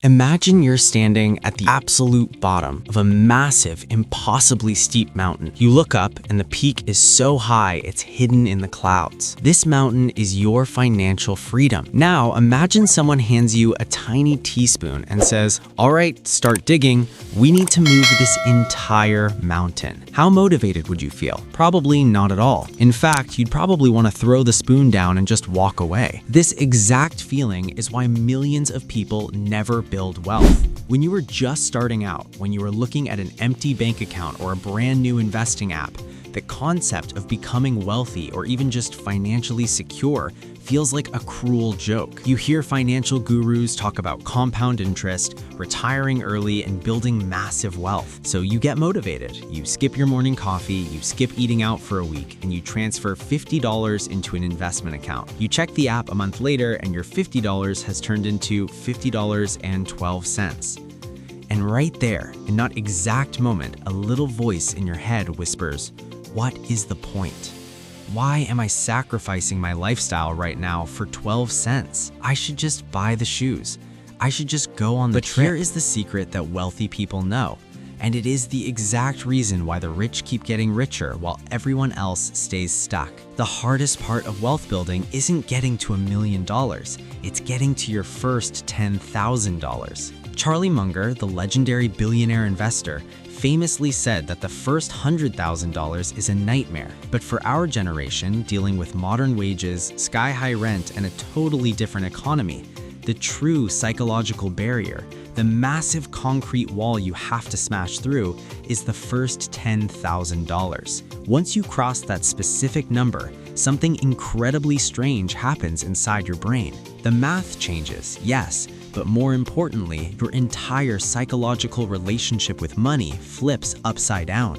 Imagine you're standing at the absolute bottom of a massive, impossibly steep mountain. You look up and the peak is so high it's hidden in the clouds. This mountain is your financial freedom. Now imagine someone hands you a tiny teaspoon and says, "All right, start digging. We need to move this entire mountain." How motivated would you feel? Probably not at all. In fact, you'd probably want to throw the spoon down and just walk away. This exact feeling is why millions of people never build wealth. When you were just starting out, when you were looking at an empty bank account or a brand new investing app, the concept of becoming wealthy or even just financially secure feels like a cruel joke. You hear financial gurus talk about compound interest, retiring early, and building massive wealth. So you get motivated. You skip your morning coffee, you skip eating out for a week, and you transfer $50 into an investment account. You check the app a month later, and your $50 has turned into $50.12. And right there, in that exact moment, a little voice in your head whispers, "What is the point? Why am I sacrificing my lifestyle right now for 12 cents? I should just buy the shoes. I should just go on the trip." But here is the secret that wealthy people know, and it is the exact reason why the rich keep getting richer while everyone else stays stuck. The hardest part of wealth building isn't getting to $1 million, it's getting to your first $10,000. Charlie Munger, the legendary billionaire investor, famously said that the first $100,000 is a nightmare. But for our generation, dealing with modern wages, sky-high rent, and a totally different economy, the true psychological barrier, the massive concrete wall you have to smash through, is the first $10,000. Once you cross that specific number, something incredibly strange happens inside your brain. The math changes, yes, but more importantly, your entire psychological relationship with money flips upside down.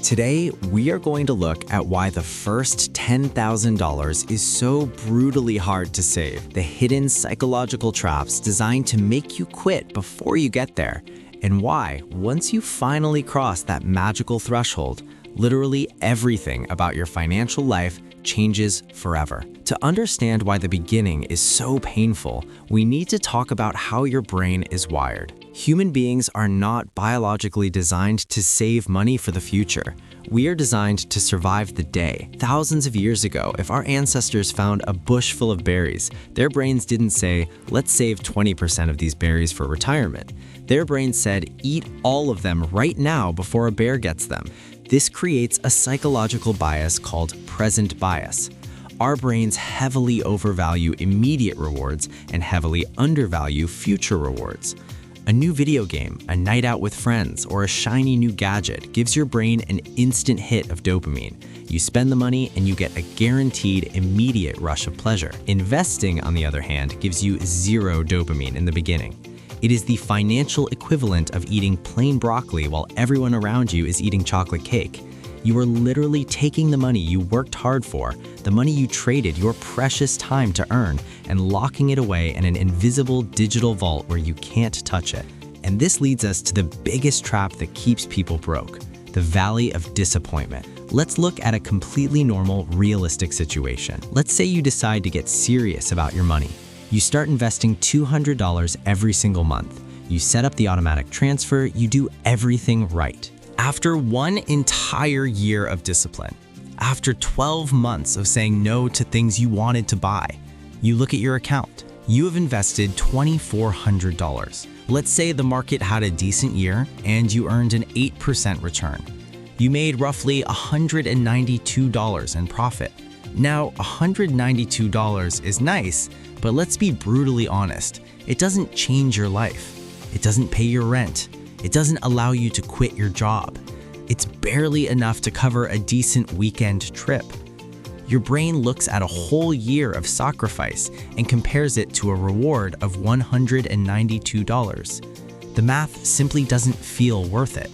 Today, we are going to look at why the first $10,000 is so brutally hard to save, the hidden psychological traps designed to make you quit before you get there, and why, once you finally cross that magical threshold, literally everything about your financial life changes forever. To understand why the beginning is so painful, we need to talk about how your brain is wired. Human beings are not biologically designed to save money for the future. We are designed to survive the day. Thousands of years ago, if our ancestors found a bush full of berries, their brains didn't say, "Let's save 20% of these berries for retirement." Their brains said, "Eat all of them right now before a bear gets them." This creates a psychological bias called present bias. Our brains heavily overvalue immediate rewards and heavily undervalue future rewards. A new video game, a night out with friends, or a shiny new gadget gives your brain an instant hit of dopamine. You spend the money and you get a guaranteed immediate rush of pleasure. Investing, on the other hand, gives you zero dopamine in the beginning. It is the financial equivalent of eating plain broccoli while everyone around you is eating chocolate cake. You are literally taking the money you worked hard for, the money you traded your precious time to earn, and locking it away in an invisible digital vault where you can't touch it. And this leads us to the biggest trap that keeps people broke, the valley of disappointment. Let's look at a completely normal, realistic situation. Let's say you decide to get serious about your money. You start investing $200 every single month. You set up the automatic transfer, you do everything right. After one entire year of discipline, after 12 months of saying no to things you wanted to buy, you look at your account. You have invested $2,400. Let's say the market had a decent year and you earned an 8% return. You made roughly $192 in profit. Now, $192 is nice, but let's be brutally honest. It doesn't change your life. It doesn't pay your rent. It doesn't allow you to quit your job. It's barely enough to cover a decent weekend trip. Your brain looks at a whole year of sacrifice and compares it to a reward of $192. The math simply doesn't feel worth it.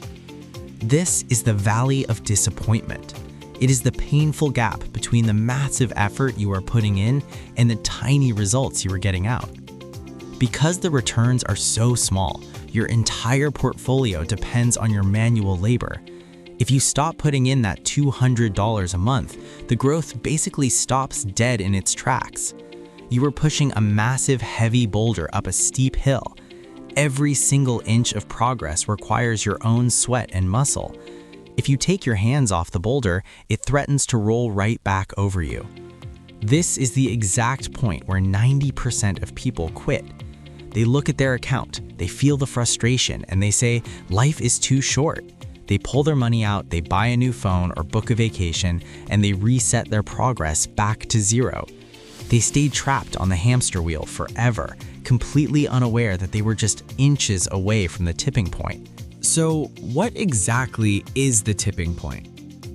This is the valley of disappointment. It is the painful gap between the massive effort you are putting in and the tiny results you are getting out. Because the returns are so small, your entire portfolio depends on your manual labor. If you stop putting in that $200 a month, the growth basically stops dead in its tracks. You are pushing a massive, heavy boulder up a steep hill, Every single inch of progress requires your own sweat and muscle. If you take your hands off the boulder, it threatens to roll right back over you. This is the exact point where 90% of people quit. They look at their account, they feel the frustration, and they say, life is too short. They pull their money out, they buy a new phone or book a vacation, and they reset their progress back to zero. They stayed trapped on the hamster wheel forever, completely unaware that they were just inches away from the tipping point. So, what exactly is the tipping point?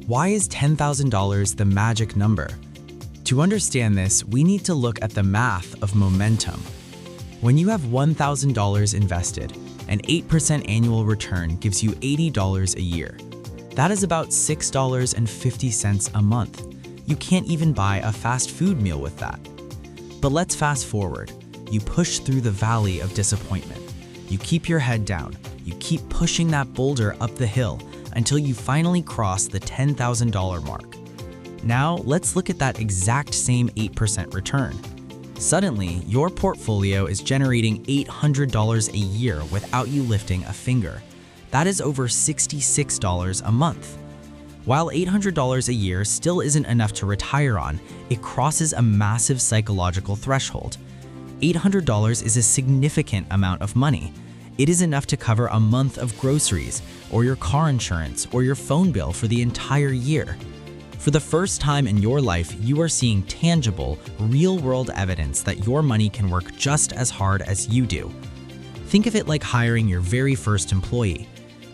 Why is $10,000 the magic number? To understand this, we need to look at the math of momentum. When you have $1,000 invested, an 8% annual return gives you $80 a year. That is about $6.50 a month. You can't even buy a fast food meal with that. But let's fast forward. You push through the valley of disappointment. You keep your head down. You keep pushing that boulder up the hill until you finally cross the $10,000 mark. Now, let's look at that exact same 8% return. Suddenly, your portfolio is generating $800 a year without you lifting a finger. That is over $66 a month. While $800 a year still isn't enough to retire on, it crosses a massive psychological threshold. $800 is a significant amount of money. It is enough to cover a month of groceries, or your car insurance, or your phone bill for the entire year. For the first time in your life, you are seeing tangible, real-world evidence that your money can work just as hard as you do. Think of it like hiring your very first employee.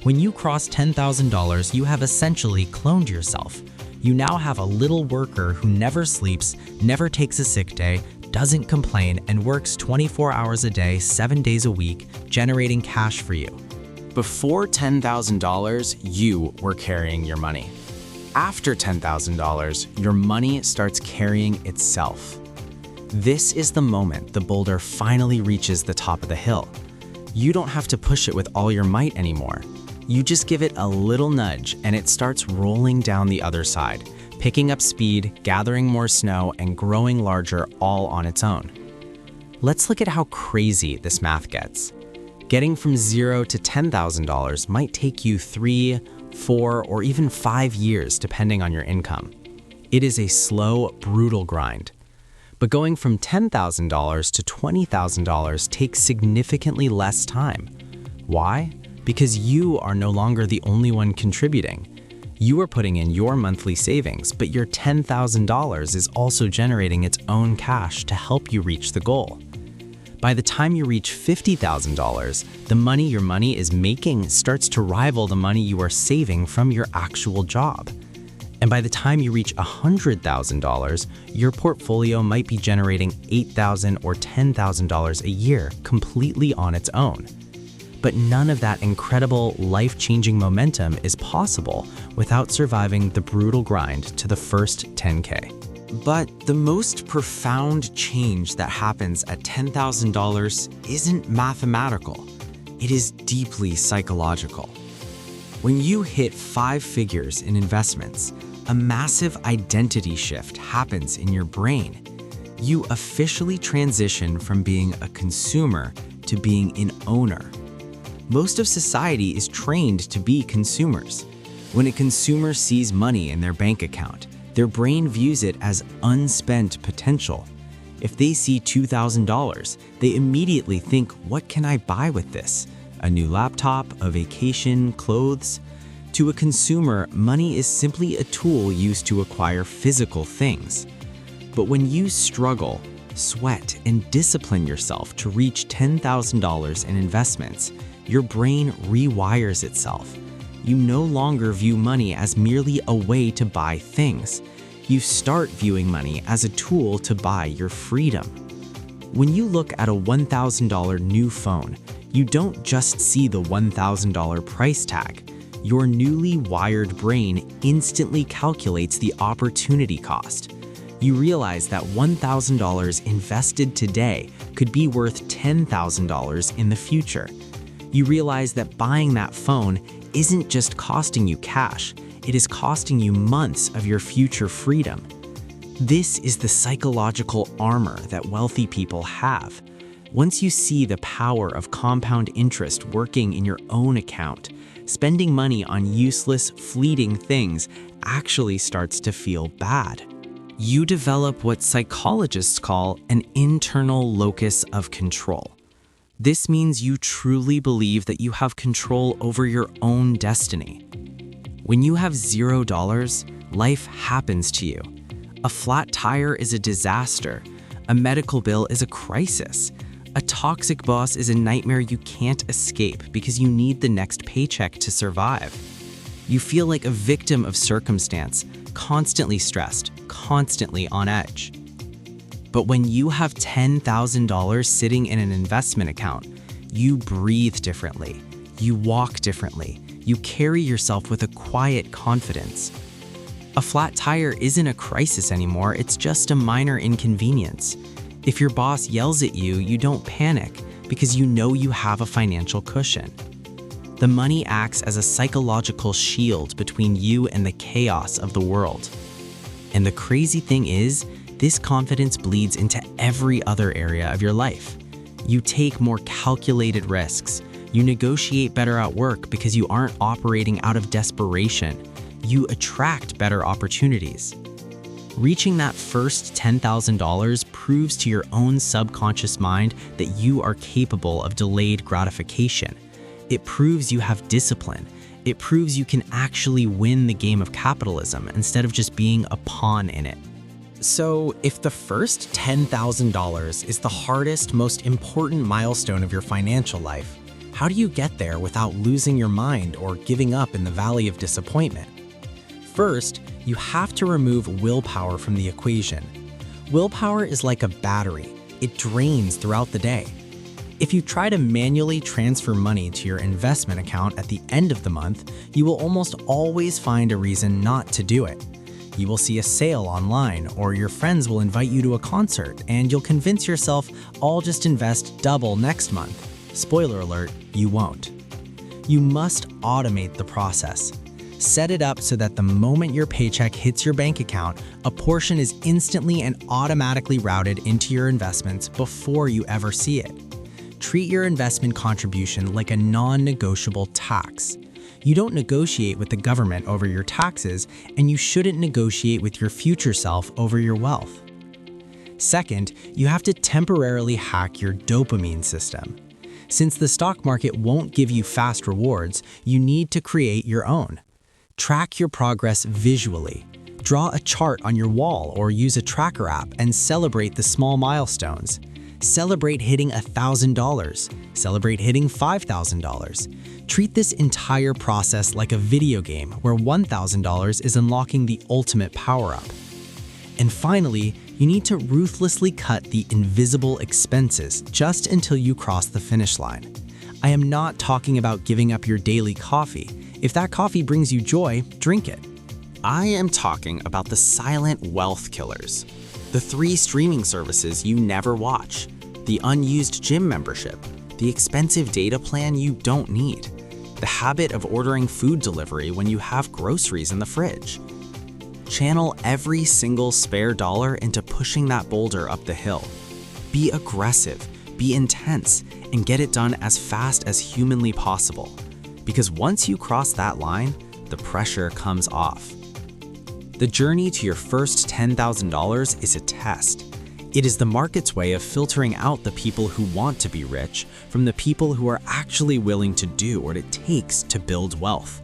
When you cross $10,000, you have essentially cloned yourself. You now have a little worker who never sleeps, never takes a sick day, doesn't complain, and works 24 hours a day, 7 days a week, generating cash for you. Before $10,000, you were carrying your money. After $10,000, your money starts carrying itself. This is the moment the boulder finally reaches the top of the hill. You don't have to push it with all your might anymore. You just give it a little nudge and it starts rolling down the other side, picking up speed, gathering more snow, and growing larger all on its own. Let's look at how crazy this math gets. Getting from $0 to $10,000 might take you 3, 4, or even 5 years depending on your income. It is a slow, brutal grind. But going from $10,000 to $20,000 takes significantly less time. Why? Because you are no longer the only one contributing. You are putting in your monthly savings, but your $10,000 is also generating its own cash to help you reach the goal. By the time you reach $50,000, the money your money is making starts to rival the money you are saving from your actual job. And by the time you reach $100,000, your portfolio might be generating $8,000 or $10,000 a year completely on its own. But none of that incredible, life-changing momentum is possible without surviving the brutal grind to the first 10K. But the most profound change that happens at $10,000 isn't mathematical. It is deeply psychological. When you hit 5 figures in investments, a massive identity shift happens in your brain. You officially transition from being a consumer to being an owner. Most of society is trained to be consumers. When a consumer sees money in their bank account, their brain views it as unspent potential. If they see $2,000, they immediately think, what can I buy with this? A new laptop, a vacation, clothes? To a consumer, money is simply a tool used to acquire physical things. But when you struggle, sweat, and discipline yourself to reach $10,000 in investments, your brain rewires itself. You no longer view money as merely a way to buy things. You start viewing money as a tool to buy your freedom. When you look at a $1,000 new phone, you don't just see the $1,000 price tag. Your newly wired brain instantly calculates the opportunity cost. You realize that $1,000 invested today could be worth $10,000 in the future. You realize that buying that phone isn't just costing you cash, it is costing you months of your future freedom. This is the psychological armor that wealthy people have. Once you see the power of compound interest working in your own account, spending money on useless, fleeting things actually starts to feel bad. You develop what psychologists call an internal locus of control. This means you truly believe that you have control over your own destiny. When you have $0, life happens to you. A flat tire is a disaster. A medical bill is a crisis. A toxic boss is a nightmare you can't escape because you need the next paycheck to survive. You feel like a victim of circumstance, constantly stressed, constantly on edge. But when you have $10,000 sitting in an investment account, you breathe differently, you walk differently, you carry yourself with a quiet confidence. A flat tire isn't a crisis anymore, it's just a minor inconvenience. If your boss yells at you, you don't panic because you know you have a financial cushion. The money acts as a psychological shield between you and the chaos of the world. And the crazy thing is, this confidence bleeds into every other area of your life. You take more calculated risks. You negotiate better at work because you aren't operating out of desperation. You attract better opportunities. Reaching that first $10,000 proves to your own subconscious mind that you are capable of delayed gratification. It proves you have discipline. It proves you can actually win the game of capitalism instead of just being a pawn in it. So, if the first $10,000 is the hardest, most important milestone of your financial life, how do you get there without losing your mind or giving up in the valley of disappointment? First, you have to remove willpower from the equation. Willpower is like a battery. It drains throughout the day. If you try to manually transfer money to your investment account at the end of the month, you will almost always find a reason not to do it. You will see a sale online, or your friends will invite you to a concert, and you'll convince yourself, I'll just invest double next month. Spoiler alert, you won't. You must automate the process. Set it up so that the moment your paycheck hits your bank account, a portion is instantly and automatically routed into your investments before you ever see it. Treat your investment contribution like a non-negotiable tax. You don't negotiate with the government over your taxes, and you shouldn't negotiate with your future self over your wealth. Second, you have to temporarily hack your dopamine system. Since the stock market won't give you fast rewards, you need to create your own. Track your progress visually. Draw a chart on your wall or use a tracker app and celebrate the small milestones. Celebrate hitting $1,000. Celebrate hitting $5,000. Treat this entire process like a video game where $1,000 is unlocking the ultimate power-up. And finally, you need to ruthlessly cut the invisible expenses just until you cross the finish line. I am not talking about giving up your daily coffee. If that coffee brings you joy, drink it. I am talking about the silent wealth killers. The 3 streaming services you never watch, the unused gym membership, the expensive data plan you don't need, the habit of ordering food delivery when you have groceries in the fridge. Channel every single spare dollar into pushing that boulder up the hill. Be aggressive, be intense, and get it done as fast as humanly possible. Because once you cross that line, the pressure comes off. The journey to your first $10,000 is a test. It is the market's way of filtering out the people who want to be rich from the people who are actually willing to do what it takes to build wealth.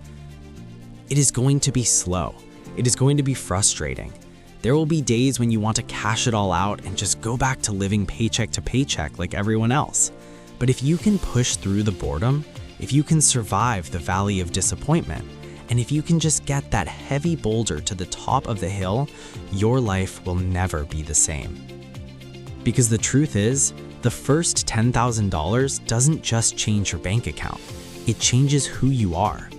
It is going to be slow. It is going to be frustrating. There will be days when you want to cash it all out and just go back to living paycheck to paycheck like everyone else. But if you can push through the boredom, if you can survive the valley of disappointment, and if you can just get that heavy boulder to the top of the hill, your life will never be the same. Because the truth is, the first $10,000 doesn't just change your bank account. It changes who you are.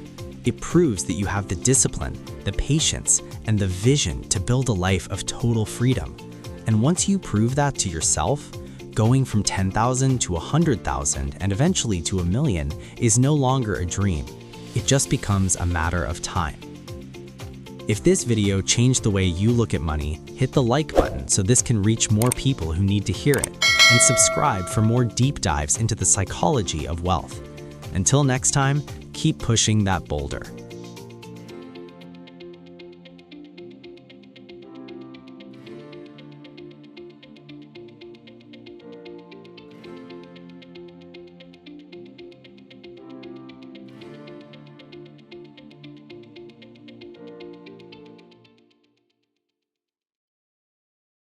It proves that you have the discipline, the patience, and the vision to build a life of total freedom. And once you prove that to yourself, going from 10,000 to 100,000 and eventually to 1 million is no longer a dream. It just becomes a matter of time. If this video changed the way you look at money, hit the like button so this can reach more people who need to hear it. and subscribe for more deep dives into the psychology of wealth. Until next time, keep pushing that boulder.